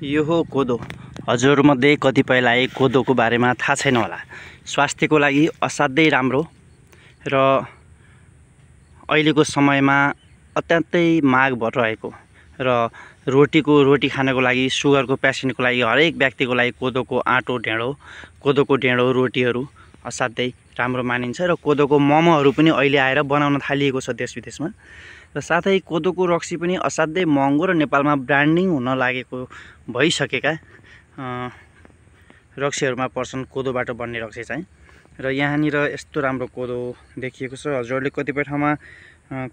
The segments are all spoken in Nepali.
यो हो कोदो। हजुरमध्ये कतिपयलाई कोदोको बारेमा थाहा छैन होला। स्वास्थ्यको लागि असाध्यै राम्रो र अहिलेको समयमा अत्यन्तै माग भइरहेको र रोटी खानको लागि, सुगरको पेसेन्टको लागि, हरेक व्यक्तिको लागि कोदोको आँटो ढेँडो, कोदोको ढेँडो रोटीहरू असाध्यै राम्रो मानिन्छ र कोदोको मोमोहरू पनि अहिले आएर बनाउन थालिएको छ देश विदेशमा। र साथै कोदोको रक्सी पनि असाध्यै महँगो र नेपालमा ब्रान्डिङ हुन लागेको भइसकेका रक्सीहरूमा पर्छन् कोदोबाट बन्ने रक्सी चाहिँ। र यहाँनिर यस्तो राम्रो कोदो देखिएको छ। हजुरहरूले कतिपय ठाउँमा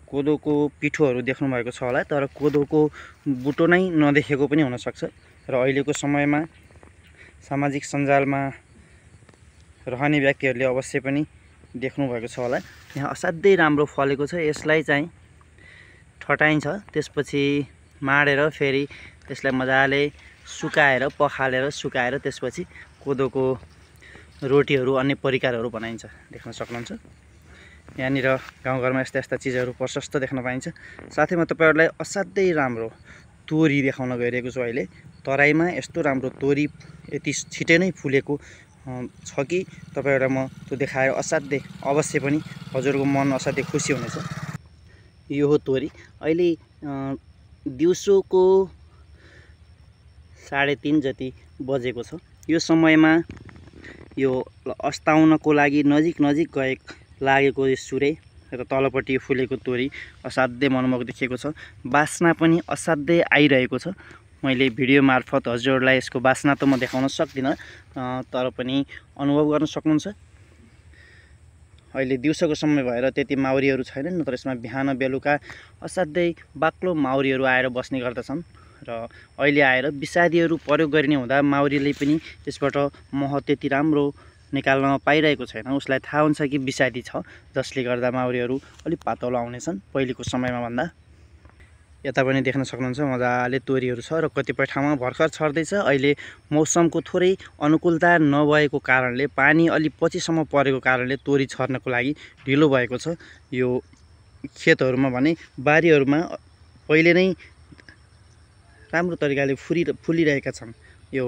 कोदोको पिठोहरू देख्नु भएको छ होला, तर कोदोको बुटो नै नदेखेको पनि हुनसक्छ। र अहिलेको समयमा सामाजिक सञ्जालमा रहने व्यक्तिहरूले अवश्य पनि देख्नु भएको छ होला। यहाँ असाध्यै राम्रो फलेको छ। यसलाई चाहिँ ठटाइन्छ, त्यसपछि माडेर फेरि त्यसलाई मजाले सुकाएर, पखालेर सुकाएर त्यसपछि कोदोको रोटीहरू, अन्य परिकारहरू बनाइन्छ। देख्न सक्नुहुन्छ यहाँनिर गाउँघरमा यस्ता यस्ता चिजहरू प्रशस्त देख्न पाइन्छ। साथै म तपाईहरुलाई असाध्यै राम्रो तोरी देखाउन गइरहेको छु। अहिले तराईमा यस्तो राम्रो तोरी यति छिटै नै फुलेको छ कि तपाईहरुलाई म त्यो देखाएर असाध्यै अवश्य पनि हजुरको मन असाध्यै खुसी हुनेछ। यो हो तोरी। अहिले दिउँसोको 3:30 जति बजेको छ। यो समयमा यो अस्ताउनको लागि नजिक लागेको सुरे र तलपट्टि फुलेको तोरी असाध्यै मनमोहक देखिएको छ। बास्ना पनि असाध्यै आइरहेको छ। मैले भिडियो मार्फत हजुरहरूलाई यसको बास्ना त म देखाउन सक्दिनँ, तर पनि अनुभव गर्न सक्नुहुन्छ। अहिले दिउँसोको समय भएर त्यति माउरीहरू छैनन्, तर यसमा बिहान बेलुका असाध्यै बाक्लो माउरीहरू आएर बस्ने गर्दछन्। र अहिले आएर विषादीहरू प्रयोग गरिने हुँदा माउरीले पनि यसबाट मह त्यति राम्रो निकाल्न पाइरहेको छैन। उसलाई थाहा हुन्छ कि विषादी छ, जसले गर्दा माउरीहरू अलिक पातलो आउनेछन् पहिलेको समयमा भन्दा। यता पनि देख्न सक्नुहुन्छ मजाले तोरीहरू छ र कतिपय ठाउँमा भर्खर छर्दैछ। अहिले मौसमको थोरै अनुकूलता नभएको कारणले, पानी अलि पछिसम्म परेको कारणले तोरी छर्नको लागि ढिलो भएको छ। यो खेतहरूमा भने बारीहरूमा पहिले नै राम्रो तरिकाले फुलिरहेका छन्। यो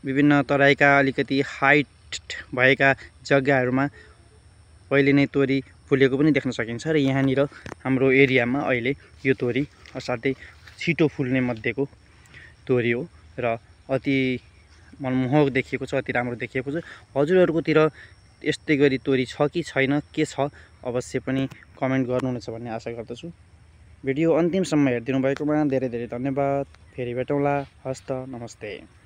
विभिन्न तराईका अलिकति हाइट भएका जग्गाहरूमा पहिले नै तोरी फुलेको पनि देख्न सकिन्छ। र यहाँनिर हाम्रो एरियामा अहिले यो तोरी असाध्यै छिटो फुल्ने मध्येको तोरी हो र अति मनमोहक देखिएको छ, अति राम्रो देखिएको छ। हजुरहरूकोतिर यस्तै गरी तोरी छ कि छैन, के छ, अवश्य पनि कमेन्ट गर्नुहुनेछ भन्ने आशा गर्दछु। भिडियो अन्तिमसम्म हेरिदिनु भएकोमा धेरै धेरै धन्यवाद। फेरि भेटौँला। हस्त नमस्ते।